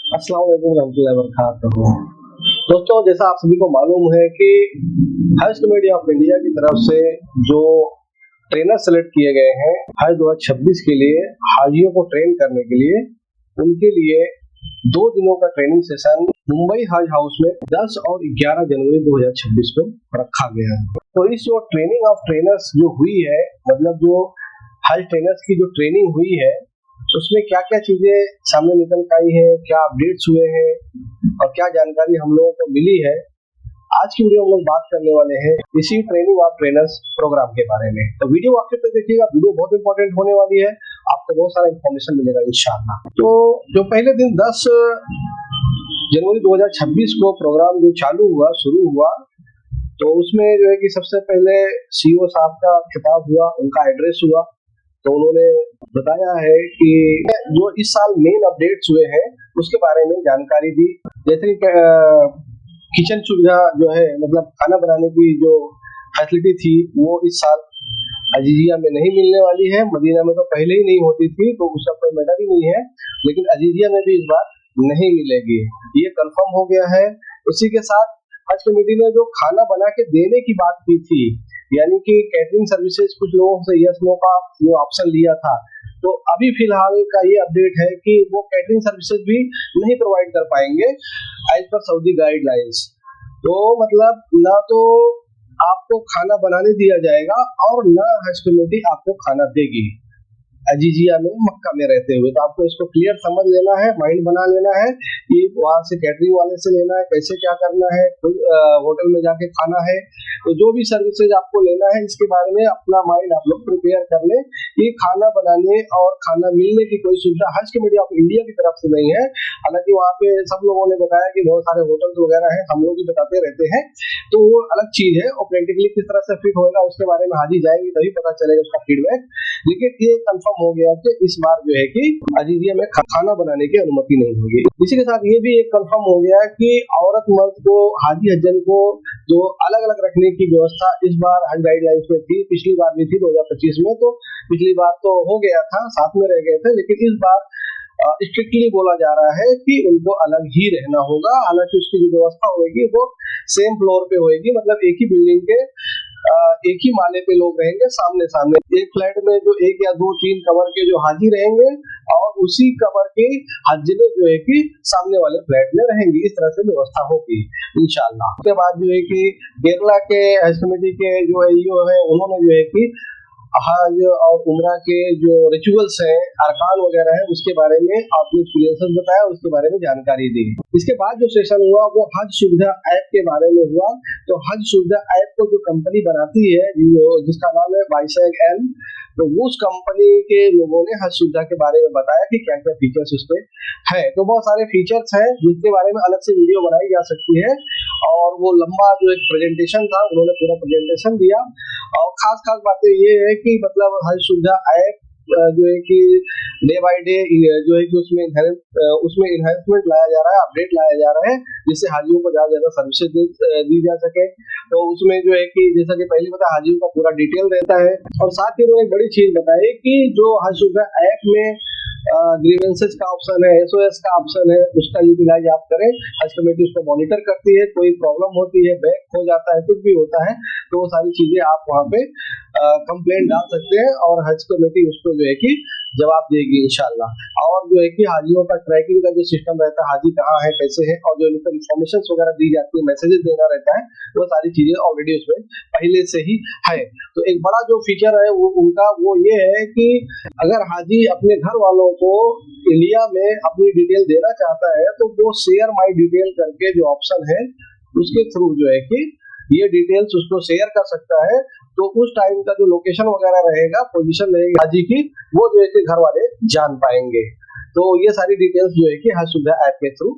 अस्सलाम वालेकुम रहमतुल्लाहि व बरकातहू। दोस्तों, जैसा आप सभी को मालूम है कि हज कमेटी ऑफ इंडिया की तरफ से जो ट्रेनर सेलेक्ट किए गए हैं हज 2026 के लिए, हाजियों को ट्रेन करने के लिए, उनके लिए 2 दिनों का ट्रेनिंग सेशन मुंबई हज हाउस में 10 और 11 जनवरी 2026 को रखा गया है। तो इस जो ट्रेनिंग ऑफ ट्रेनर्स जो हुई है, मतलब जो हज ट्रेनर्स की जो ट्रेनिंग हुई है, उसमें क्या क्या चीजें सामने निकल के आई है, क्या अपडेट्स हुए हैं और क्या जानकारी हम लोगों को मिली है, आज की वीडियो हम लोग बात करने वाले हैं इसी ट्रेनिंग ऑफ ट्रेनर्स प्रोग्राम के बारे में। तो वीडियो आखिर तक देखिएगा, वीडियो बहुत इंपॉर्टेंट होने वाली है, आपको बहुत सारा इन्फॉर्मेशन मिलेगा इंशाअल्लाह। तो जो पहले दिन 10 जनवरी 2026 को प्रोग्राम जो चालू हुआ, शुरू हुआ, तो उसमें जो है कि सबसे पहले सीईओ साहब का खिताब हुआ, उनका एड्रेस हुआ। तो उन्होंने बताया है कि जो इस साल मेन अपडेट्स हुए हैं उसके बारे में जानकारी दी। जैसे कि किचन सुविधा जो है, मतलब खाना बनाने की जो फैसिलिटी थी, वो इस साल अजीजिया में नहीं मिलने वाली है। मदीना में तो पहले ही नहीं होती थी, तो उसका कोई मैटर ही नहीं है, लेकिन अजीजिया में भी इस बार नहीं मिलेगी, ये कंफर्म हो गया है। उसी के साथ हज कमेटी ने जो खाना बना के देने की बात की थी, यानी कि कैटरिंग सर्विसेज, कुछ लोगों से यस नो का जो ऑप्शन लिया था, तो अभी फिलहाल का ये अपडेट है कि वो कैटरिंग सर्विसेज भी नहीं प्रोवाइड कर पाएंगे एज पर सऊदी गाइडलाइंस। तो मतलब ना तो आपको खाना बनाने दिया जाएगा और ना हज कमेटी आपको खाना देगी अजीजिया में, मक्का में रहते हुए। तो आपको इसको क्लियर समझ लेना है, माइंड बना लेना है कि वहां से कैटरिंग वाले से लेना है, कैसे क्या करना है, होटल में जाके खाना है, तो जो भी सर्विसेज आपको लेना है, इसके बारे में अपना माइंड आप लोग प्रिपेयर कर लें कि खाना बनाने और खाना मिलने की कोई सुविधा हज कमेटी ऑफ इंडिया की तरफ से नहीं है। हालांकि वहाँ पे सब लोगों ने बताया कि बहुत सारे होटल वगैरह हैं, हम लोग भी बताते रहते हैं, तो वो अलग चीज है, और प्रैक्टिकली किस तरह से फिट होगा उसके बारे में हाजी जाएगी तभी पता चलेगा उसका फीडबैक। लेकिन ये कंफर्म हो गया कि इस बार जो है कि अजीजिया में खाना बनाने की अनुमति नहीं होगी। इसी के साथ ये भी एक कंफर्म हो गया कि औरत मर्द को, हाजी हज्जन को जो अलग अलग रखने की व्यवस्था इस बार हज गाइडलाइंस में थी, पिछली बार भी थी 2025 में, तो पिछली बार तो हो गया था, साथ में रह गए थे, लेकिन इस बार स्ट्रिक्टली बोला जा रहा है कि उनको अलग ही रहना होगा। हालांकि उसकी जो व्यवस्था होगी वो सेम फ्लोर पे होगी, मतलब एक ही बिल्डिंग के एक ही माले पे लोग रहेंगे सामने सामने, एक फ्लैट में जो 1 या 2 3 कवर के जो हाजी रहेंगे और उसी कवर के हज्जने जो है कि सामने वाले फ्लैट में रहेंगे। इस तरह से व्यवस्था होगी इंशाअल्लाह। उसके बाद जो है कि केरला के हज कमेटी के जो एईओ है, उन्होंने जो है कि हज और उम्रा के जो रिचुअल्स हैं, अरकान वगैरह है, उसके बारे में अपने एक्सपीरियंसेस बताया, उसके बारे में जानकारी दी। इसके बाद जो सेशन हुआ वो हज सुविधा ऐप के बारे में हुआ। तो हज सुविधा ऐप को जो कंपनी बनाती है, जिसका नाम है बाइसैग एन, तो उस कंपनी के लोगों ने हज सुविधा के बारे में बताया कि क्या क्या फीचर्स उसके है। तो बहुत सारे फीचर्स हैं जिसके बारे में अलग से वीडियो बनाई जा सकती है, और वो लंबा जो एक प्रेजेंटेशन था, उन्होंने पूरा प्रेजेंटेशन दिया। और खास बातें ये है कि मतलब हज सुविधा ऐप जो है कि डे बाय डे जो है कि उसमें इनहेंसमेंट लाया जा रहा है, अपडेट लाया जा रहा है, जिससे हाजियों को ज्यादा सर्विसेज दी जा सके। तो उसमें जो है कि जैसा कि पहले पता, हाजियों का पूरा डिटेल रहता है। और साथ ही उन्होंने एक बड़ी चीज बताई कि जो हज सुविधा ऐप में ग्रीवेंसेस का ऑप्शन है, एसओएस का ऑप्शन है, उसका यूटिलाइज आप करें। हज कमेटी उसको मॉनिटर करती है, कोई प्रॉब्लम होती है, बैक हो जाता है, कुछ भी होता है, तो वो सारी चीजें आप वहाँ पे कंप्लेंट डाल सकते हैं और हज कमेटी उसको जो है कि जवाब देगी इंशाअल्लाह। और जो है कि हाजियों का ट्रैकिंग का जो सिस्टम रहता है, हाजी कहाँ है, कैसे है, और जो इनको इन्फॉर्मेशन वगैरह दी जाती है, मैसेजेस देना रहता है, वो सारी चीजें ऑलरेडी उसमें पहले से ही है। तो एक बड़ा जो फीचर है वो उनका वो ये है कि अगर हाजी अपने घर वालों को इंडिया में अपनी डिटेल देना चाहता है, तो वो शेयर माई डिटेल करके जो ऑप्शन है उसके थ्रू जो है कि ये डिटेल्स उसको शेयर कर सकता है। तो उस टाइम का जो लोकेशन वगैरह रहेगा, पोजीशन रहेगी हाजी की, वो जो है कि घर वाले जान पाएंगे। तो ये सारी डिटेल्स जो है कि हज सुविधा ऐप के थ्रू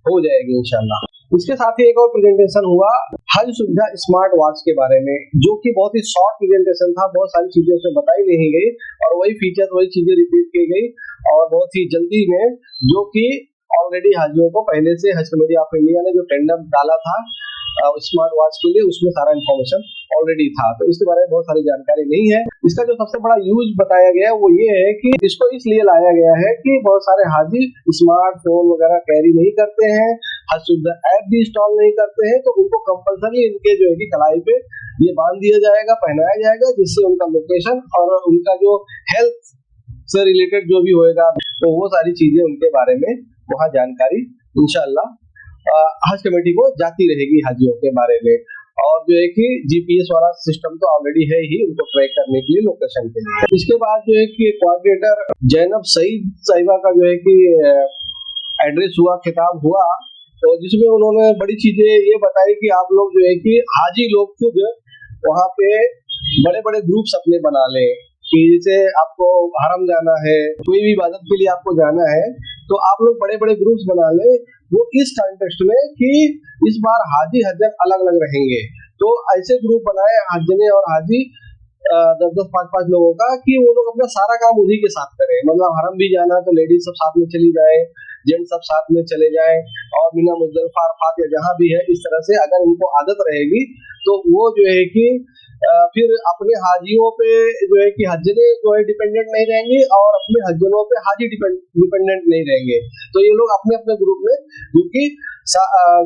हो जाएगी इंशाल्लाह। इसके साथ ही एक और प्रेजेंटेशन हुआ हज सुविधा स्मार्ट वॉच के बारे में, जो कि बहुत ही शॉर्ट प्रेजेंटेशन था, बहुत सारी चीजें उसमें बताई नहीं गई, और वही फीचर, वही चीजें रिपीट की गई, और बहुत ही जल्दी में, जो कि ऑलरेडी हाजियों को पहले से हज कमेटी ऑफ इंडिया ने जो टेंडर डाला था स्मार्ट वॉच के लिए, उसमें सारा इन्फॉर्मेशन ऑलरेडी था, तो इसके बारे में बहुत सारी जानकारी नहीं है। इसका जो सबसे बड़ा यूज बताया गया है वो ये है कि इसको इसलिए लाया गया है कि बहुत सारे हाजी स्मार्टफोन वगैरह कैरी नहीं करते हैं, हज सुविधा ऐप भी इंस्टॉल नहीं करते हैं, तो उनको कंपलसरी इनके जो है कि कलाई पे ये बांध दिया जाएगा, पहनाया जाएगा, जिससे उनका लोकेशन और उनका जो हेल्थ से रिलेटेड जो भी होएगा तो वो सारी चीजें उनके बारे में वहाँ जानकारी इंशाअल्लाह हज कमेटी को जाती रहेगी हाजियों के बारे में। और जो है कि जीपीएस वाला सिस्टम तो ऑलरेडी है ही उनको ट्रैक करने के लिए, लोकेशन के लिए। इसके बाद जो है कि कोऑर्डिनेटर जैनब सईद साहिबा का जो है कि एड्रेस हुआ, खिताब हुआ, तो जिसमें उन्होंने बड़ी चीजें ये बताई कि आप लोग जो है कि हाजी लोग खुद वहाँ पे बड़े बड़े ग्रुप्स अपने बना लें, कि जैसे आपको हरम जाना है, कोई भी इबादत के लिए आपको जाना है, तो आप लोग बड़े बड़े ग्रुप्स बना लें, वो इस कॉन्टेक्स्ट में कि इस बार हाजी हजर अलग अलग रहेंगे, तो ऐसे ग्रुप बनाए हजने और हाजी 10-10, 5-5 लोगों का, कि वो लोग अपना सारा काम उन्हीं के साथ करें। मतलब हरम भी जाना तो लेडीज सब साथ में चली जाए, जेंट्स सब साथ में चले जाएं, और मिना मुजदलिफा अरफात या जहाँ भी है, इस तरह से अगर उनको आदत रहेगी तो वो जो है कि फिर अपने हाजियों पे जो है कि हजने जो है डिपेंडेंट नहीं रहेंगे और अपने हजनों पे हाजी डिपेंडेंट नहीं रहेंगे। तो ये लोग अपने अपने ग्रुप में क्योंकि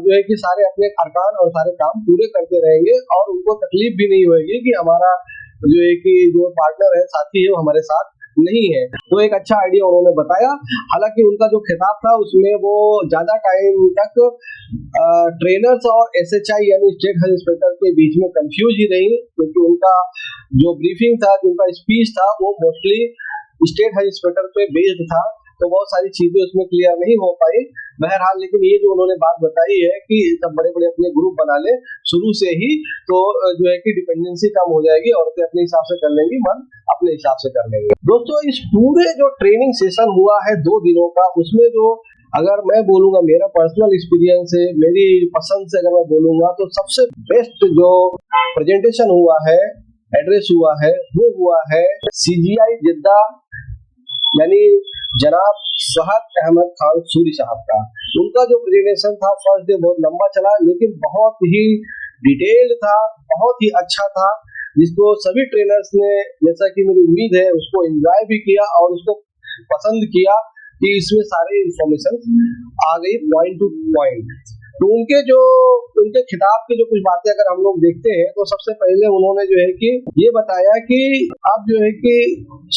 जो है कि सारे अपने अरकान और सारे काम पूरे करते रहेंगे और उनको तकलीफ भी नहीं होगी कि हमारा जो है कि जो पार्टनर है, साथी है, वो हमारे साथ नहीं है। तो एक अच्छा आइडिया उन्होंने बताया। हालांकि उनका जो खिताब था उसमें वो ज्यादा टाइम तक ट्रेनर्स और एसएचआई यानी स्टेट हेल्थ इंस्पेक्टर के बीच में कंफ्यूज ही रही, क्योंकि उनका जो ब्रीफिंग था, उनका स्पीच था, वो मोस्टली स्टेट हेल्थ इंस्पेक्टर पे बेस्ड था, तो बहुत सारी चीजें उसमें क्लियर नहीं हो पाई। बहरहाल लेकिन ये जो उन्होंने बात बताई है कि सब बड़े बड़े अपने ग्रुप बना ले शुरू से ही, तो जो है कि डिपेंडेंसी कम हो जाएगी, औरतें अपने हिसाब से कर लेंगी, मर्द अपने हिसाब से कर लेंगे। दोस्तों, इस पूरे जो ट्रेनिंग सेशन हुआ है 2 दिनों का, उसमें जो अगर मैं बोलूंगा मेरा पर्सनल एक्सपीरियंस है, मेरी पसंद से अगर मैं बोलूंगा, तो सबसे बेस्ट जो प्रेजेंटेशन हुआ है, एड्रेस हुआ है, वो हुआ है CGI जिद्दा यानी जनाब सहद अहमद खान सूरी साहब का। उनका जो प्रेजेंटेशन था फर्स्ट डे बहुत लंबा चला, लेकिन बहुत ही डिटेल्ड था, बहुत ही अच्छा था, जिसको सभी ट्रेनर्स ने, जैसा कि मेरी उम्मीद है, उसको एंजॉय भी किया और उसको पसंद किया कि इसमें सारे इंफॉर्मेशन आ गई पॉइंट टू पॉइंट। तो उनके खिताब की जो कुछ बातें अगर हम लोग देखते हैं, तो सबसे पहले उन्होंने जो है कि ये बताया कि अब जो है कि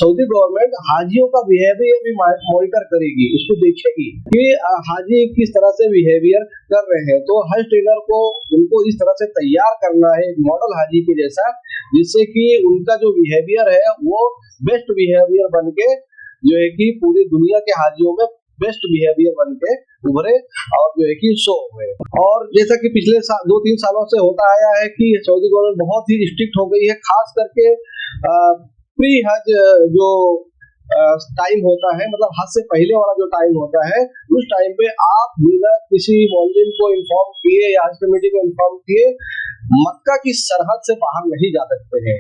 सऊदी गवर्नमेंट हाजियों का बिहेवियर भी मॉनिटर करेगी, उसको देखेगी कि हाजी किस तरह से बिहेवियर कर रहे हैं। तो हज ट्रेनर को उनको इस तरह से तैयार करना है मॉडल हाजी के जैसा, जिससे कि उनका जो बिहेवियर है वो बेस्ट बिहेवियर बन के जो है कि पूरी दुनिया के हाजियों में बेस्ट बिहेवियर बन के उभरे और जो है कि शो हुए। और जैसा कि पिछले 2-3 सालों से होता आया है कि सऊदी गवर्नमेंट बहुत ही स्ट्रिक्ट हो गई है, खास करके प्री हज जो टाइम होता है, मतलब हज से पहले वाला जो टाइम होता है, उस टाइम पे आप बिना किसी मौलवी को इन्फॉर्म किए या हज कमेटी को इन्फॉर्म किए मक्का की सरहद से बाहर नहीं जा सकते हैं,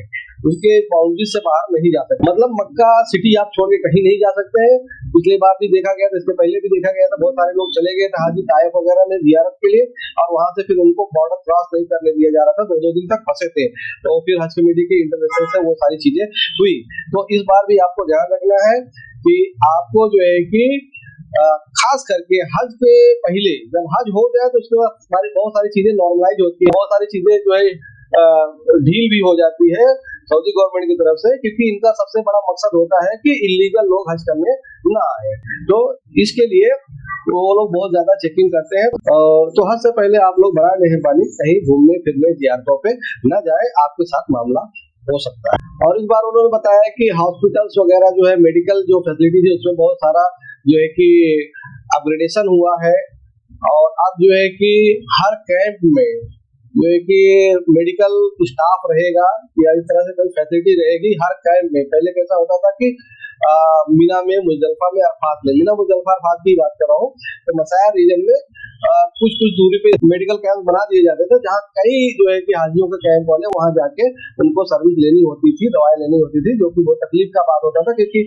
उसके बाउंड्री से बाहर नहीं जा सकते। मतलब मक्का सिटी आप छोड़ के कहीं नहीं जा सकते हैं। पिछली बार भी देखा गया था, इसके पहले भी देखा गया था, बहुत सारे लोग चले गए थे हाजी ताइफ वगैरह में जियारत के लिए, और वहां से फिर उनको बॉर्डर क्रॉस नहीं करने दिया जा रहा था, 2-2 दिन तक फंसे थे। तो फिर हज कमेटी के इंटरवेंशन से वो सारी चीजें हुई। तो इस बार भी आपको ध्यान रखना है कि आपको जो है कि खास करके हज के पहले, जब हज हो जाए तो उसके बाद बहुत सारी चीजें नॉर्मलाइज होती है, बहुत सारी चीजें जो है ढील भी हो जाती है सऊदी गवर्नमेंट की तरफ से, क्योंकि इनका सबसे बड़ा मकसद होता है कि इलीगल लोग हज करने ना आए। तो इसके लिए वो लोग बहुत ज्यादा चेकिंग करते हैं। तो हज से पहले आप लोग बड़ा मेहरबानी कहीं घूमने फिरने जियारतों पे न जाए, आपके साथ मामला हो सकता है। और इस बार उन्होंने बताया कि हॉस्पिटल्स वगैरह जो है, मेडिकल जो फैसिलिटीज है, उसमें बहुत सारा जो है कि अपग्रेडेशन हुआ है, और अब जो है कि हर कैंप में जो है कि मेडिकल स्टाफ रहेगा या इस तरह से कोई फैसिलिटी रहेगी हर कैंप में। पहले कैसा होता था कि मीना में, मुजदलिफा में, अरफात में, मीना मुजदलिफा अरफात की बात कर रहा हूँ, तो मसाया रीजन में कुछ कुछ दूरी पे मेडिकल कैंप बना दिए जाते थे, जहाँ कई जो है कि हाजियों के कैंप वाले वहां जाके उनको सर्विस लेनी होती थी, दवाएं लेनी होती थी, जो कि बहुत तकलीफ का बात होता था, क्योंकि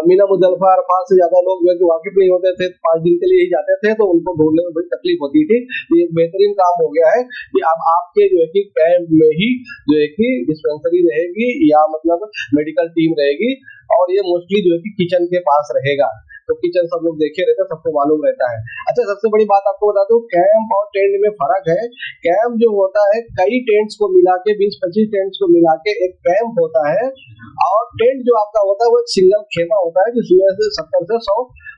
मीना मुजफ्फर अरफात से ज्यादा लोग जो है कि वाकिफ नहीं होते थे, 5 दिन के लिए ही जाते थे, तो उनको ढूंढने में बड़ी तकलीफ होती थी। तो ये बेहतरीन काम हो गया है कि अब आपके जो है कि कैंप में ही जो है कि डिस्पेंसरी रहेगी या मतलब मेडिकल टीम रहेगी, और ये मोस्टली जो है कि किचन के पास रहेगा। तो किचन सब लोग देखे रहते हैं, सबको मालूम रहता है। अच्छा, सबसे बड़ी बात आपको बता दूं, कैंप और टेंट में फर्क है। कैंप जो होता है कई टेंट्स को मिला के 20-25 टेंट्स को मिला के एक कैंप होता है, और टेंट जो आपका होता है वो एक सिंगल खेमा होता है जिसमें से 70 से 100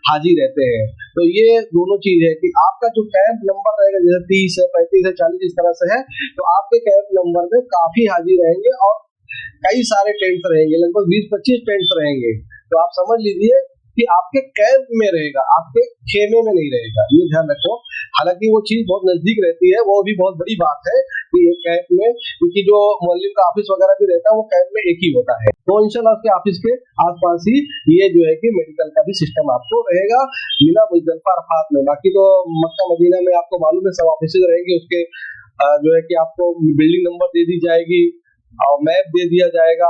हाजी रहते हैं। तो ये दोनों चीज है कि आपका जो कैंप नंबर रहेगा, जैसे 30 है, 35 है, 40 इस तरह से है, तो आपके कैंप नंबर में काफी हाजी रहेंगे और कई सारे टेंट्स रहेंगे, लगभग 20-25 टेंट्स रहेंगे। तो आप समझ लीजिए कि आपके कैंप में रहेगा, आपके खेमे में नहीं रहेगा, ये ध्यान रखो। हालांकि वो चीज बहुत नजदीक रहती है, वो भी बहुत बड़ी बात है कि एक कैंप में, क्योंकि जो मौलवी का ऑफिस वगैरह भी रहता है वो कैंप में एक ही होता है, तो इंशाल्लाह उसके ऑफिस के आसपास ही ये जो है कि मेडिकल का भी सिस्टम आपको रहेगा मीना मुजफ्फर अरफात में। बाकी तो मक्का मदीना में आपको मालूम है सब ऑफिस रहेंगे, उसके जो है कि आपको बिल्डिंग नंबर दे दी जाएगी और मैप दे दिया जाएगा,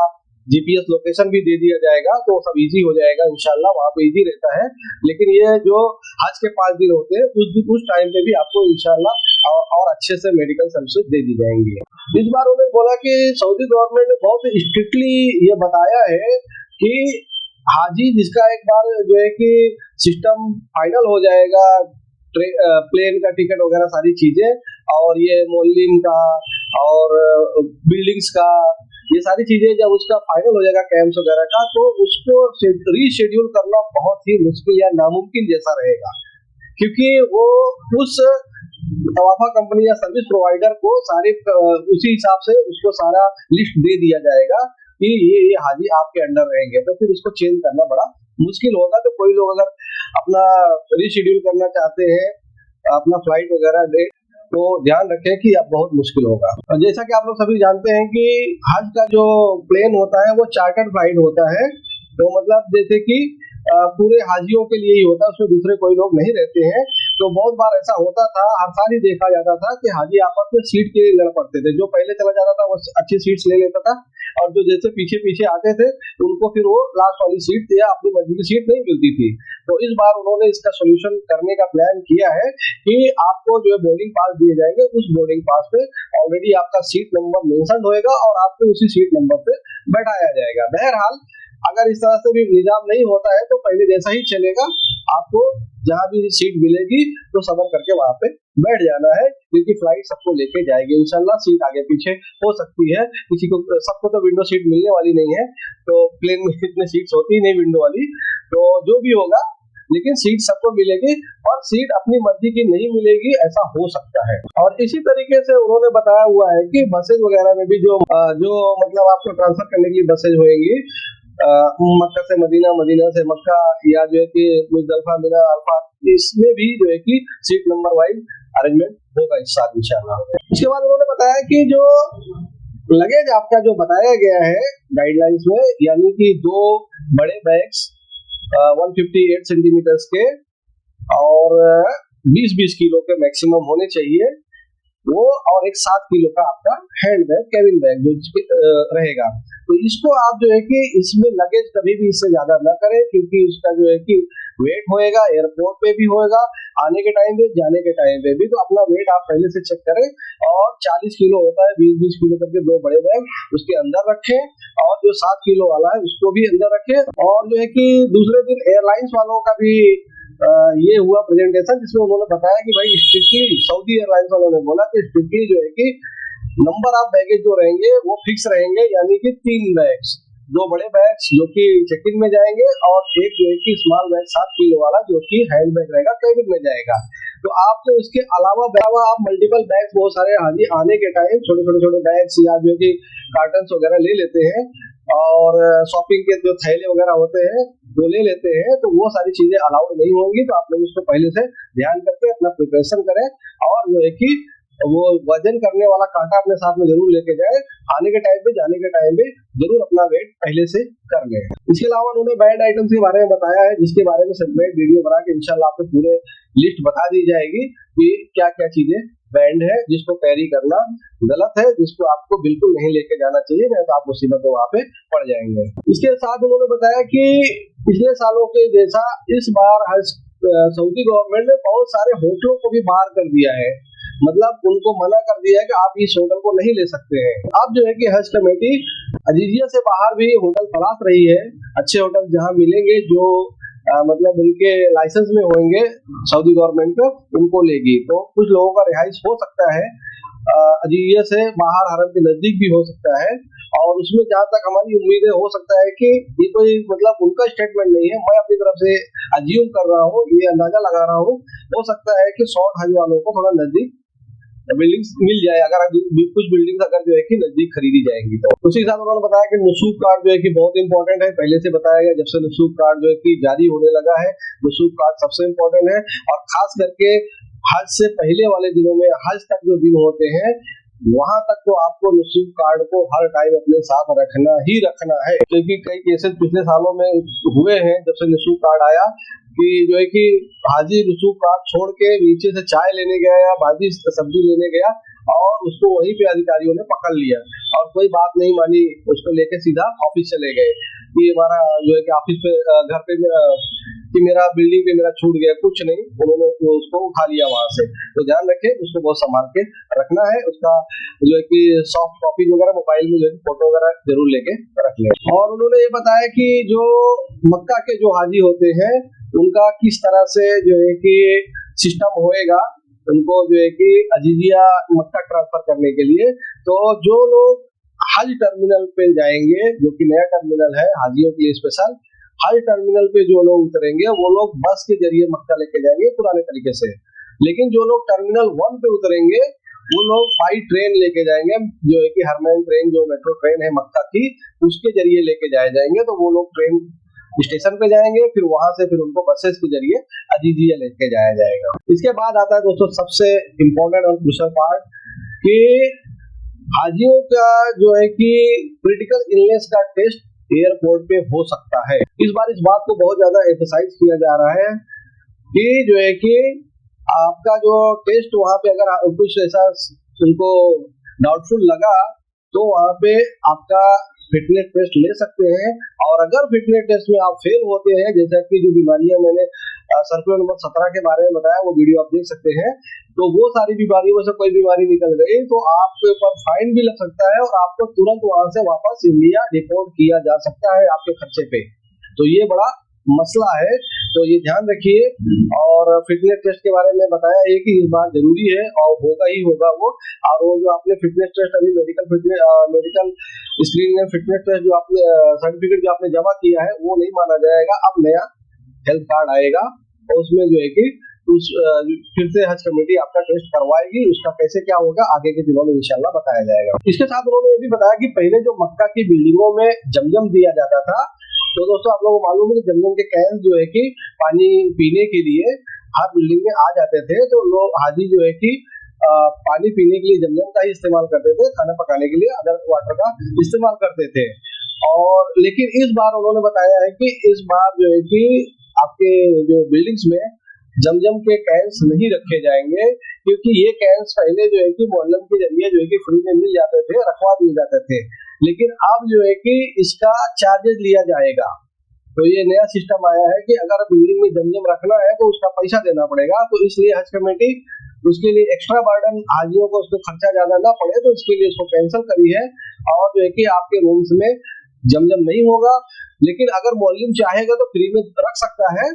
जीपीएस लोकेशन भी दे दिया जाएगा, तो सब इजी हो जाएगा इंशाल्लाह, वहाँ पे इजी रहता है। लेकिन ये जो हज के 5 दिन होते हैं उस टाइम पे भी आपको इंशाल्लाह और अच्छे से मेडिकल सर्विसेज दे दी जाएंगी। इस बार उन्होंने बोला कि सऊदी गवर्नमेंट ने बहुत स्ट्रिक्टली ये बताया है कि हाजी जिसका एक बार जो है कि सिस्टम फाइनल हो जाएगा, प्लेन का टिकट वगैरह सारी चीजें, और ये मोलिम का और बिल्डिंग्स का, ये सारी चीजें जब उसका फाइनल हो जाएगा कैंप्स वगैरह का, तो उसको रीशेड्यूल करना बहुत ही मुश्किल या नामुमकिन जैसा रहेगा, क्योंकि वो उस तवाफा कंपनी या सर्विस प्रोवाइडर को सारे उसी हिसाब से उसको सारा लिस्ट दे दिया जाएगा कि ये हाजी आपके अंडर रहेंगे, तो फिर उसको चेंज करना बड़ा मुश्किल होगा। तो कोई लोग अगर अपना रीशेड्यूल करना चाहते हैं अपना फ्लाइट वगैरह डेट, तो ध्यान रखें कि अब बहुत मुश्किल होगा। और जैसा कि आप लोग सभी जानते हैं कि हज का जो प्लेन होता है वो चार्टर्ड फ्लाइट होता है, तो मतलब जैसे कि पूरे हाजियों के लिए ही होता है, उसमें दूसरे कोई लोग नहीं रहते हैं। तो बहुत बार ऐसा होता था, हर साल ही देखा जाता था कि हाजी आपस में सीट के लिए लड़ पड़ते थे, जो पहले चला जाता था वो अच्छी सीट्स ले लेता था, और जो जैसे पीछे पीछे आते थे उनको फिर वो लास्ट वाली सीट या अपनी मर्जी की सीट नहीं मिलती थी। तो इस बार उन्होंने इसका सोल्यूशन करने का प्लान किया है कि आपको जो है बोर्डिंग पास दिए जाएंगे, उस बोर्डिंग पास पे ऑलरेडी आपका सीट नंबर मेंशन होएगा और आपको उसी सीट नंबर पे बैठाया जाएगा। बहरहाल अगर इस तरह से भी निजाम नहीं होता है तो पहले जैसा ही चलेगा, आपको जहां भी सीट मिलेगी तो सबर करके वहां पे बैठ जाना है, क्योंकि फ्लाइट सबको लेके जाएगी इंशाल्लाह। सीट आगे पीछे हो सकती है, किसी को, सबको तो विंडो सीट मिलने वाली नहीं है, तो प्लेन में इतने सीट्स होती नहीं विंडो वाली, तो जो भी होगा लेकिन सीट सबको मिलेगी, और सीट अपनी मर्जी की नहीं मिलेगी ऐसा हो सकता है। और इसी तरीके से उन्होंने बताया हुआ है कि बसेज वगैरह में भी जो मतलब आपको ट्रांसफर करने के लिए बसेज होंगी मक्का से मदीना, मदीना से मक्का, या जो है कि मुजदलिफा, मीना, अरफात, इसमें भी जो है कि सीट नंबर वाइज अरेंजमेंट होगा इस साल इंशाल्लाह। उसके बाद उन्होंने बताया कि जो लगेज आपका जो बताया गया है गाइडलाइंस में, यानी कि 2 बड़े बैग्स 158 सेंटीमीटर्स के और 20-20 किलो के मैक्सिमम होने चाहिए वो, और एक 7 किलो का आपका हैंड बैग, केबिन बैग जो रहेगा। तो इसको आप जो है कि इसमें लगेज कभी भी इससे ज्यादा ना करें, क्योंकि उसका जो है कि वेट होएगा, एयरपोर्ट पे भी होएगा, आने के टाइम पे, जाने के टाइम पे भी। तो अपना वेट आप पहले से चेक करें, और 40 किलो होता है, 20-20 किलो करके 2 बड़े बैग उसके अंदर रखें, और जो 7 किलो वाला है उसको भी अंदर रखें। और जो है कि दूसरे दिन एयरलाइंस वालों का भी ये हुआ प्रेजेंटेशन, जिसमें उन्होंने बताया कि भाई स्ट्रिक्टली, सऊदी एयरलाइंस वालों ने बोला कि स्ट्रिक्टली जो है कि नंबर ऑफ बैगेज जो रहेंगे वो फिक्स रहेंगे, यानी कि 3 बैग्स, 2 बड़े बैग्स जो कि चेक इन में जाएंगे, और एक जो है कि स्मॉल बैग 7 किलो वाला जो कि हैंड बैग रहेगा, केबिन में जाएगा। तो आपको इसके अलावा आप मल्टीपल बैग्स, बहुत सारे हाजी आने के टाइम छोटे बैग्स या जो कि कार्टन्स वगैरह ले लेते हैं, और शॉपिंग के जो थैले वगैरह होते हैं वो ले लेते हैं, तो वो सारी चीजें अलाउड नहीं होंगी। तो आप लोग उसको पहले से ध्यान करके अपना प्रिपरेशन करें, और जो है कि वो वजन करने वाला कांटा अपने साथ में जरूर लेके जाए, आने के टाइम पे जाने के टाइम पे जरूर अपना वेट पहले से कर ले। इसके अलावा उन्होंने बैंड आइटम्स के बारे में बताया है, जिसके बारे में सेपरेट वीडियो बना के इंशाल्लाह आपको पूरे लिस्ट बता दी जाएगी कि क्या क्या चीजें बैंड है जिसको कैरी करना गलत है, जिसको आपको बिल्कुल नहीं लेके जाना चाहिए, नहीं तो आप मुसीबत में वहां पे पड़ जाएंगे। इसके साथ उन्होंने बताया कि पिछले सालों के जैसा इस बार सऊदी गवर्नमेंट ने बहुत सारे होटलों को भी बाहर कर दिया है, मतलब उनको मना कर दिया है कि आप इस होटल को नहीं ले सकते हैं। अब जो है कि हज कमेटी अजीजिया से बाहर भी होटल तलाश रही है, अच्छे होटल जहां मिलेंगे जो मतलब उनके लाइसेंस में होंगे सऊदी गवर्नमेंट को, उनको लेगी। तो कुछ लोगों का रिहाइश हो सकता है अजीजिया से बाहर, हरम के नजदीक भी हो सकता है, और उसमें जहां तक हमारी उम्मीदें हो सकता है कि ये कोई मतलब उनका स्टेटमेंट नहीं है, मैं अपनी तरफ से अज्यूम कर रहा हूँ, ये अंदाजा लगा रहा हूँ, हो सकता है कि 100 हज वालों को थोड़ा नजदीक बिल्डिंग्स मिल जाए, अगर कुछ बिल्डिंग्स अगर जो है कि नजदीक खरीदी जाएंगी तो। उसी के साथ उन्होंने बताया कि नुसूक कार्ड जो है कि बहुत इंपॉर्टेंट है, पहले से बताया गया, जब से नुसूक कार्ड जो है कि जारी होने लगा है, नुसूक कार्ड सबसे इंपॉर्टेंट है, और खास करके हज से पहले वाले दिनों में, हज तक जो दिन होते हैं वहां तक तो आपको नुसूक कार्ड को हर टाइम अपने साथ रखना ही रखना है, क्योंकि कई केसेस पिछले सालों में हुए हैं जब से नुसूक कार्ड आया कि जो है कि हाजी नुसूक कार्ड छोड़ के नीचे से चाय लेने गया या भाजी सब्जी लेने गया और उसको वहीं पे अधिकारियों ने पकड़ लिया और कोई बात नहीं मानी, उसको लेके सीधा ऑफिस चले गए कि हमारा जो है कि ऑफिस पे घर पे कि मेरा बिल्डिंग पे मेरा छूट गया, कुछ नहीं, उन्होंने उसको उठा लिया वहां से। तो ध्यान रखें, उसको बहुत संभाल के रखना है, उसका जो है कि सॉफ्ट कॉपी वगैरह मोबाइल में जो है फोटो वगैरह जरूर लेके रख लें। और उन्होंने ये बताया कि जो मक्का के जो हाजी होते हैं उनका किस तरह से जो है कि सिस्टम होएगा, उनको जो है कि अजीजिया मक्का ट्रांसफर करने के लिए। तो जो लोग हज टर्मिनल पे जाएंगे, जो कि नया टर्मिनल है हाजियों के लिए स्पेशल, हज टर्मिनल पे जो लोग उतरेंगे वो लोग बस के जरिए मक्का लेके जाएंगे पुराने तरीके से, लेकिन जो लोग टर्मिनल 1 पे उतरेंगे वो लोग बाई ट्रेन लेके जाएंगे, जो है कि हरमैन ट्रेन, जो मेट्रो ट्रेन है मक्का की, उसके जरिए लेके जाए जाएंगे। तो वो लोग ट्रेन स्टेशन पे जाएंगे, फिर वहां से फिर उनको बसेस के जरिए अजीजिया लेके जाया जाएगा। इसके बाद आता है दोस्तों सबसे इम्पोर्टेंट और क्रूशियल पार्ट कि हाजियों का जो है कि क्रिटिकल इलनेस का टेस्ट एयरपोर्ट पे हो सकता है। इस बार इस बात को बहुत ज्यादा एम्फसाइज किया जा रहा है कि जो है कि आपका जो टेस्ट वहां पे अगर कुछ ऐसा उनको डाउटफुल लगा तो वहां पे आपका फिटनेस टेस्ट ले सकते हैं, और अगर फिटनेस टेस्ट में आप फेल होते हैं, जैसा कि जो बीमारियां मैंने सर्कुलर नंबर 17 के बारे में बताया, वो वीडियो आप देख सकते हैं, तो वो सारी बीमारियों में से कोई बीमारी निकल गई तो आपके ऊपर फाइन भी लग सकता है और आपको तुरंत वहां से वापस इंडिया डिपोर्ट किया जा सकता है आपके खर्चे पे। तो ये बड़ा मसला है, तो ये ध्यान रखिए। और फिटनेस टेस्ट के बारे में बताया है कि इस बार जरूरी है और होगा ही होगा वो, और वो जो आपने फिटनेस टेस्ट अभी medical screening and fitness test जो आपने सर्टिफिकेट जो आपने जमा किया है वो नहीं माना जाएगा। अब नया हेल्थ कार्ड आएगा और उसमें जो है कि फिर से हज कमेटी आपका टेस्ट करवाएगी, उसका कैसे क्या होगा आगे के दिनों में इंशाल्लाह बताया जाएगा। इसके साथ उन्होंने ये भी बताया कि पहले जो मक्का की बिल्डिंगों में जमजम दिया जाता था, तो दोस्तों आप लोगों को मालूम है कि जमजम के कैन जो है कि पानी पीने के लिए हर बिल्डिंग में आ जाते थे, तो लोग हाजी जो है कि पानी पीने के लिए जमजम का ही इस्तेमाल करते थे, खाना पकाने के लिए अदर वाटर का इस्तेमाल करते थे। और लेकिन इस बार उन्होंने बताया है कि इस बार जो है कि आपके जो बिल्डिंग्स में जमजम के कैंस नहीं रखे जाएंगे, क्योंकि ये कैंस पहले जो है कि मोहल्लम के जरिए जो है कि फ्री में मिल जाते थे, रखवा दिए जाते थे, लेकिन अब जो है कि इसका चार्जेस लिया जाएगा। तो ये नया सिस्टम आया है कि अगर बिल्डिंग में जमजम रखना है तो उसका पैसा देना पड़ेगा, तो इसलिए हज कमेटी उसके लिए एक्स्ट्रा बर्डन हाजियों को उसको खर्चा ज्यादा ना पड़े, तो इसके लिए उसको कैंसिल करी है। और जो है कि आपके रूम्स में जमजम नहीं होगा, लेकिन अगर मोहल्लिम चाहेगा तो फ्री में रख सकता है,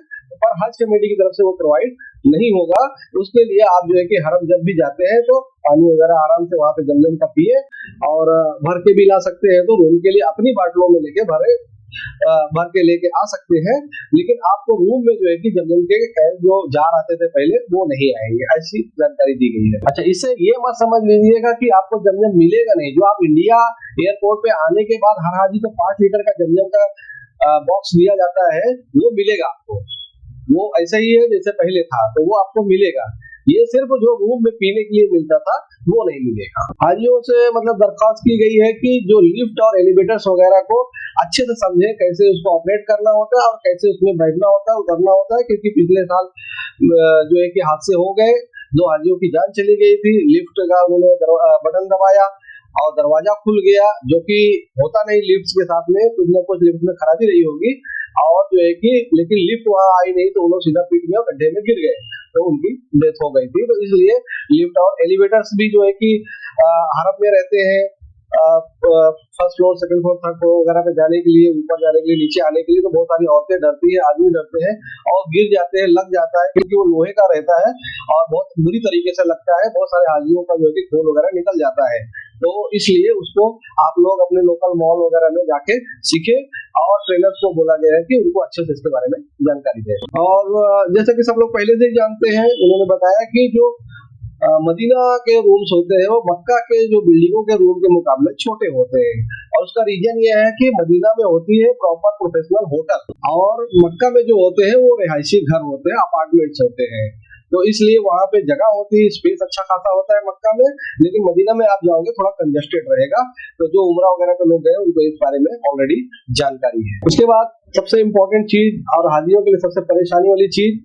पर हज कमेटी की तरफ से वो प्रोवाइड नहीं होगा। उसके लिए आप जो है कि हरम जब भी जाते हैं तो पानी वगैरह आराम से वहां पे जमजम का पिए, और भर के भी ला सकते हैं तो रूम के लिए अपनी बाटलों में लेके भर के लेके आ सकते हैं, लेकिन आपको रूम में जो है कि जमजम के कैन जो जार आते थे पहले वो नहीं आएंगे, ऐसी जानकारी दी गई है। अच्छा, इससे ये मत समझ लीजिएगा कि आपको जमजम मिलेगा नहीं। जो आप इंडिया एयरपोर्ट पे आने के बाद हर हाजी को 5 लीटर का जमजम का बॉक्स दिया जाता है, वो मिलेगा आपको, वो ऐसा ही है जैसे पहले था, तो वो आपको मिलेगा। ये सिर्फ जो रूम में पीने के लिए मिलता था वो नहीं मिलेगा। हाजियों से मतलब दरख्वास्त की गई है कि जो लिफ्ट और एलिवेटर्स वगैरह को अच्छे से समझे, कैसे उसको ऑपरेट करना होता है और कैसे उसमें बैठना होता है, उतरना होता है, क्योंकि पिछले साल जो है कि हादसे हो गए, 2 हाजियों की जान चली गई थी। लिफ्ट का उन्होंने बटन दबाया और दरवाजा खुल गया, जो कि होता नहीं लिफ्ट के साथ में, कुछ ना कुछ लिफ्ट में खराबी रही होगी और जो है कि लेकिन लिफ्ट वहां आई नहीं तो वो लोग सीधा पीट में और गड्ढे में गिर गए, तो उनकी डेथ हो गई थी। तो इसलिए लिफ्ट और एलिवेटर्स भी जो है कि हड़प में रहते हैं, first floor, second floor, third floor वगैरह पे जाने के लिए, ऊपर जाने के लिए, नीचे आने के लिए, तो बहुत सारी औरतें डरती है, आदमी डरते हैं और गिर जाते हैं, लग जाता है, क्योंकि वो लोहे का रहता है और बहुत बुरी तरीके से लगता है। बहुत सारे हाजियों का जो है कि खून वगैरह निकल जाता है, तो इसलिए उसको आप लोग अपने लोकल मॉल वगैरह में जाके सीखे और ट्रेनर्स को बोला गया है कि उनको अच्छे से इसके बारे में जानकारी दे। और जैसा कि सब लोग पहले से ही जानते हैं, उन्होंने बताया कि जो मदीना के रूम्स होते हैं वो मक्का के जो बिल्डिंगों के रूम के मुकाबले छोटे होते हैं, और उसका रीजन ये है कि मदीना में होती है प्रॉपर प्रोफेशनल होटल और मक्का में जो होते हैं वो रिहायशी घर होते हैं, अपार्टमेंट्स होते हैं। तो इसलिए वहां पे जगह होती है, स्पेस अच्छा खासा होता है मक्का में, लेकिन मदीना में आप जाओगे थोड़ा कंजेस्टेड रहेगा। तो जो उमरा वगैरह पे लोग गए उनको इस बारे में ऑलरेडी जानकारी है। उसके बाद सबसे इम्पोर्टेंट चीज और हाजियों के लिए सबसे परेशानी वाली चीज,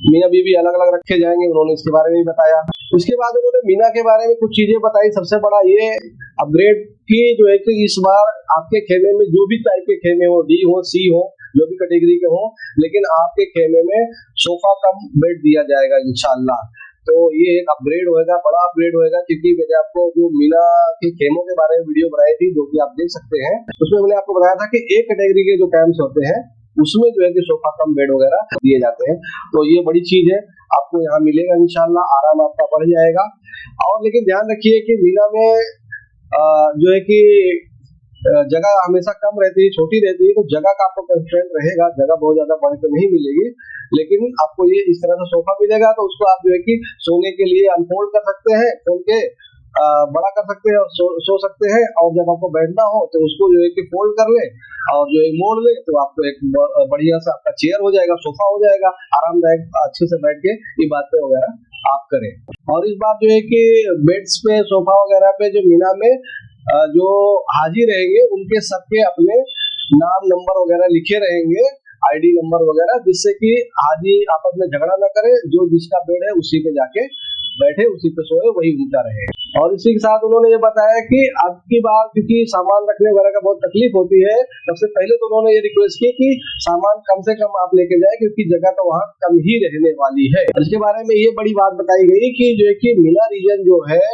मियाँ बीवी अलग अलग रखे जाएंगे, उन्होंने इसके बारे में भी बताया। उसके बाद उन्होंने मीना के बारे में कुछ चीजें बताई। सबसे बड़ा ये अपग्रेड की जो है कि इस बार आपके खेमे में जो भी टाइप के खेमे हो, डी हो, सी हो, जो भी कैटेगरी के हो, लेकिन आपके खेमे में सोफा कम बेड दिया जाएगा इंशाल्लाह। तो ये एक अपग्रेड होएगा, बड़ा अपग्रेड होएगा, क्योंकि मैंने आपको जो मीना के खेमों के बारे में वीडियो बनाई थी, जो कि आप देख सकते हैं, उसमें मैंने आपको बताया था कि एक कैटेगरी के जो कैंप्स होते हैं उसमें जो है कि सोफा कम बेड वगैरह दिए जाते हैं। तो ये बड़ी चीज है, आपको यहाँ मिलेगा इंशाल्लाह, आराम आपका बढ़ जाएगा। और लेकिन ध्यान रखिए कि मीना में जो है कि जगह हमेशा कम रहती है, छोटी रहती है, तो जगह का आपको कंस्ट्रेंट रहेगा, जगह बहुत ज्यादा बढ़ के नहीं मिलेगी। लेकिन आपको ये इस तरह से सोफा मिलेगा, तो उसको आप जो है कि सोने के लिए अनफोल्ड कर सकते हैं, खोल के बड़ा कर सकते हैं और सो सकते हैं। और जब आपको बैठना हो तो उसको जो है कि फोल्ड कर ले और जो है मोड़ ले, तो आपको एक बढ़िया सा आपका चेयर हो जाएगा, सोफा हो जाएगा, आरामदायक, अच्छे से बैठ के ये बातें वगैरह आप करें। और इस बार जो है कि बेड्स पे, सोफा वगैरह पे जो मीना में जो हाजी रहेंगे उनके सबके अपने नाम, नंबर वगैरह लिखे रहेंगे, आईडी नंबर वगैरह, जिससे कि हाजी आपस में झगड़ा ना करे, जो जिसका बेड है उसी पे जाके बैठे, उसी पे सोए, वही उनका रहे। और इसी के साथ उन्होंने ये बताया कि अब की बार क्योंकि सामान रखने वगैरह का बहुत तकलीफ होती है, सबसे पहले तो उन्होंने ये रिक्वेस्ट की कि सामान कम से कम आप लेके जाए, क्योंकि जगह तो वहाँ कम ही रहने वाली है। इसके बारे में ये बड़ी बात बताई गई कि जो है कि मीना रीजन जो है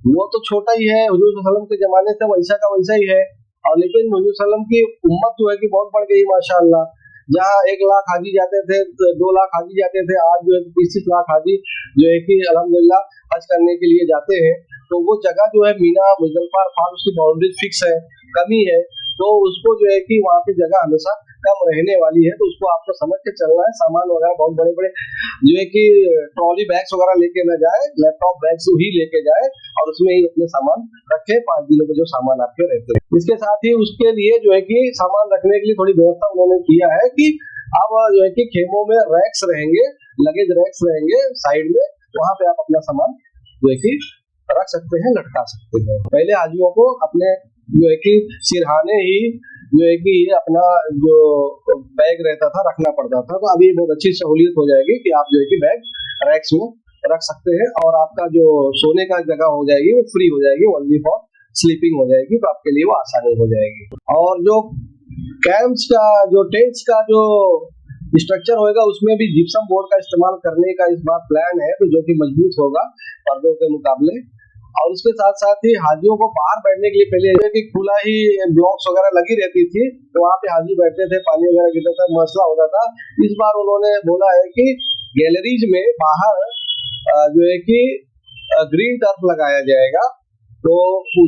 वो तो छोटा ही है, हुजूर सल्लल्लाहु अलैहि वसल्लम के जमाने से वैसा का वैसा ही है, और लेकिन हुजूर सल्लल्लाहु अलैहि वसल्लम की उम्मत जो है कि बहुत बढ़ गई माशाअल्लाह। जहाँ 1 लाख हाजी जाते थे, 2 लाख हाजी जाते थे, आज जो है 30 लाख हाजी जो है कि अल्हम्दुलिल्लाह हज करने के लिए जाते हैं। तो वो जगह जो है मीना, मुजदलिफा, अरफात, उसकी बाउंड्री फिक्स है, कमी है, तो उसको जो है कि वहाँ पे जगह हमेशा कम रहने वाली है, तो उसको आपको समझ के चलना है। सामान वगैरह बहुत बड़े बड़े जो है कि ट्रॉली बैग्स वगैरह लेके न जाए, लैपटॉप बैग्स ही लेके जाए और उसमें ही अपने सामान रखे, 5 दिनों में जो सामान आपके रहते हैं। इसके साथ ही उसके लिए जो है कि सामान रखने के लिए थोड़ी व्यवस्था उन्होंने किया है कि अब जो है कि खेमों में रैक्स रहेंगे, लगेज रैक्स रहेंगे साइड में, वहां पे आप अपना सामान जो है कि रख सकते हैं, लटका सकते हैं। पहले हाजियों को अपने जो है कि सिरहाने ही जो है कि ये अपना जो बैग रहता था रखना पड़ता था, तो अभी बहुत अच्छी सहूलियत हो जाएगी कि आप जो है कि बैग रैक्स में रख सकते हैं और आपका जो सोने का जगह हो जाएगी वो फ्री हो जाएगी, ओनली फॉर स्लीपिंग हो जाएगी, तो आपके लिए वो आसानी हो जाएगी। और जो कैंप्स का, जो टेंट्स का जो स्ट्रक्चर होगा, उसमें भी जिप्सम बोर्ड का इस्तेमाल करने का इस बार प्लान है, तो जो कि मजबूत होगा पर्दों के मुकाबले। और उसके साथ साथ ही हाजियों को बाहर बैठने के लिए पहले कि खुला ही ब्लॉक्स वगैरह लगी रहती थी, तो वहाँ पे हाजी बैठते थे, पानी वगैरह गिरता था, मसला होता था। इस बार उन्होंने बोला है कि गैलरीज में बाहर जो है कि ग्रीन टर्फ लगाया जाएगा, तो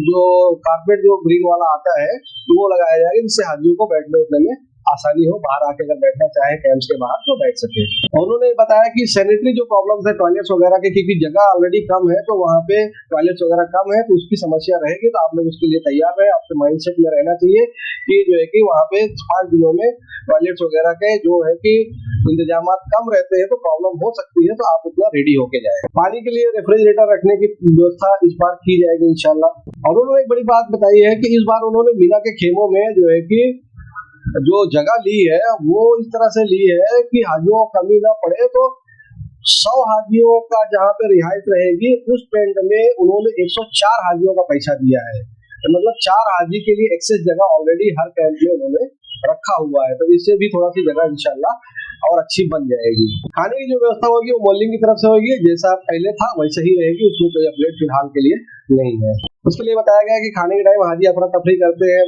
जो कारपेट जो ग्रीन वाला आता है तो वो लगाया जाएगा, जिससे हाजियों को बैठने उठने में आसानी हो, बाहर आके अगर बैठना चाहे कैंप्स के बाहर तो बैठ सके। और उन्होंने बताया कि सैनिटरी जो प्रॉब्लम्स है टॉयलेट्स वगैरह के, क्योंकि जगह ऑलरेडी कम है तो वहाँ पे टॉयलेट्स वगैरह कम है तो उसकी समस्या रहेगी, तो आप लोग उसके लिए तैयार रहे। आपके माइंडसेट में रहना चाहिए कि जो है कि वहाँ पे 5 दिनों में टॉयलेट्स वगैरह के जो है कि इंतजाम कम रहते हैं तो प्रॉब्लम हो सकती है, तो आप उतना रेडी होके जाए। पानी के लिए रेफ्रिजरेटर रखने की व्यवस्था इस बार की जाएगी इंशाल्लाह। और उन्होंने एक बड़ी बात बताई है कि इस बार उन्होंने मीना के खेमों में जो है कि जो जगह ली है वो इस तरह से ली है कि हाजियों को कमी ना पड़े, तो 100 हाजियों का जहाँ पे रिहाइश रहेगी उस टेंट में उन्होंने 104 हाजियों का पैसा दिया है, तो मतलब 4 हाजी के लिए एक्सेस जगह ऑलरेडी हर कैंप में उन्होंने रखा हुआ है, तो इससे भी थोड़ा सी जगह इंशाल्लाह और अच्छी बन जाएगी। खाने की जो व्यवस्था होगी वो मोलिंग की तरफ से होगी, जैसा पहले था वैसे ही रहेगी, उसमें कोई अपडेट फिलहाल के लिए नहीं है। उसके लिए बताया गया कि खाने के टाइम हाजी अफरा तफरी करते हैं,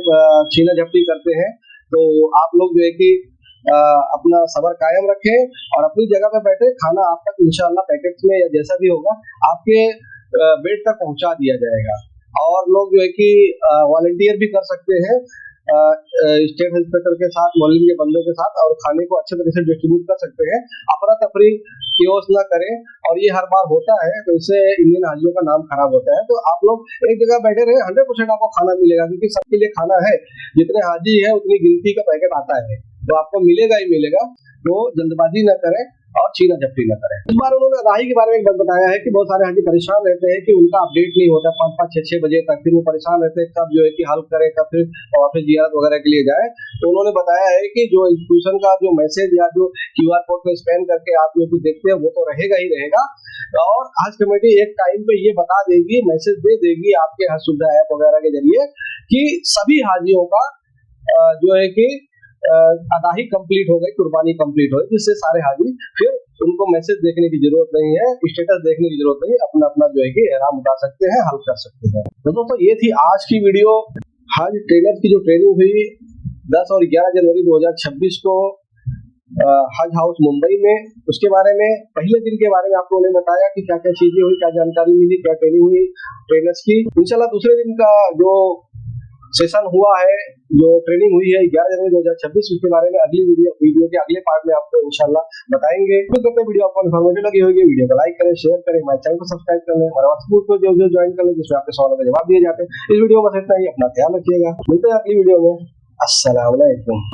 छीना झपटी करते हैं, तो आप लोग जो है कि अपना सब्र कायम रखें और अपनी जगह पे बैठे, खाना आप तक इंशाल्लाह पैकेट्स में या जैसा भी होगा आपके बेड तक पहुंचा दिया जाएगा। और लोग जो है कि वॉलंटियर भी कर सकते हैं स्टेट इंस्पेक्टर के साथ, मोहल्ले के बंदों के साथ, और खाने को अच्छे तरह से डिस्ट्रीब्यूट कर सकते हैं। अफरा तफरी कियोस ना करें, और ये हर बार होता है तो इससे इंडियन हाजियों का नाम खराब होता है। तो आप लोग एक जगह बैठे रहे, 100% आपको खाना मिलेगा, क्योंकि सबके लिए खाना है, जितने हाजी है उतनी गिनती का पैकेट आता है, तो आपको मिलेगा ही मिलेगा। तो जल्दबाजी न करें और छीना झपटी न करें। इस बार उन्होंने अदाही के बारे में एक बात बताया है कि बहुत सारे हाजी परेशान रहते हैं कि उनका अपडेट नहीं होता 5-5, 6-6 बजे तक, फिर वो परेशान रहते हैं कब जो है कि हल करें, कब फिर ऑफिस जियारत वगैरह के लिए जाए। तो उन्होंने बताया है कि जो इंस्टीट्यूशन का जो मैसेज या जो QR कोड में स्कैन करके आप जो कुछ देखते हैं वो तो रहेगा ही रहेगा, और हज कमेटी एक टाइम पे ये बता देगी, मैसेज दे देगी आपके हज सुविधा ऐप वगैरह के जरिए कि सभी हाजियों का जो है कि अदाही कंप्लीट हो गई, कुर्बानी कंप्लीट हो गई, जिससे सारे हाजी फिर उनको मैसेज देखने की जरूरत नहीं है, स्टेटस देखने की जरूरत नहीं, अपना अपना जो है कि एहराम उठा सकते हैं, हल कर सकते हैं। तो दोस्तों ये थी आज की वीडियो, हज ट्रेनर की जो ट्रेनिंग हुई 10 और 11 जनवरी 2026 को हज हाउस मुंबई में, उसके बारे में पहले दिन के बारे में आपको उन्हें बताया कि क्या क्या चीजें हुई, क्या जानकारी मिली, क्या ट्रेनिंग हुई ट्रेनर्स की। इंशाल्लाह दूसरे दिन का जो सेशन हुआ है, जो ट्रेनिंग हुई है 11 जनवरी 2026, उसके बारे में अगली वीडियो के अगले पार्ट में आपको इंशाल्लाह बताएंगे। वीडियो आपको इन्फॉर्मेटिव लगी होगी, वीडियो को लाइक करें, शेयर करें, हमारे चैनल को सब्सक्राइब कर लें, हमारे व्हाट्सएप ग्रुप को जो ज्वाइन कर लें, जिसमें आपके सवालों के जवाब दिए जाते हैं। इस वीडियो में बस इतना ही, अपना ख्याल रखिएगा, मिलते हैं अगली वीडियो में। अस्सलाम वालेकुम।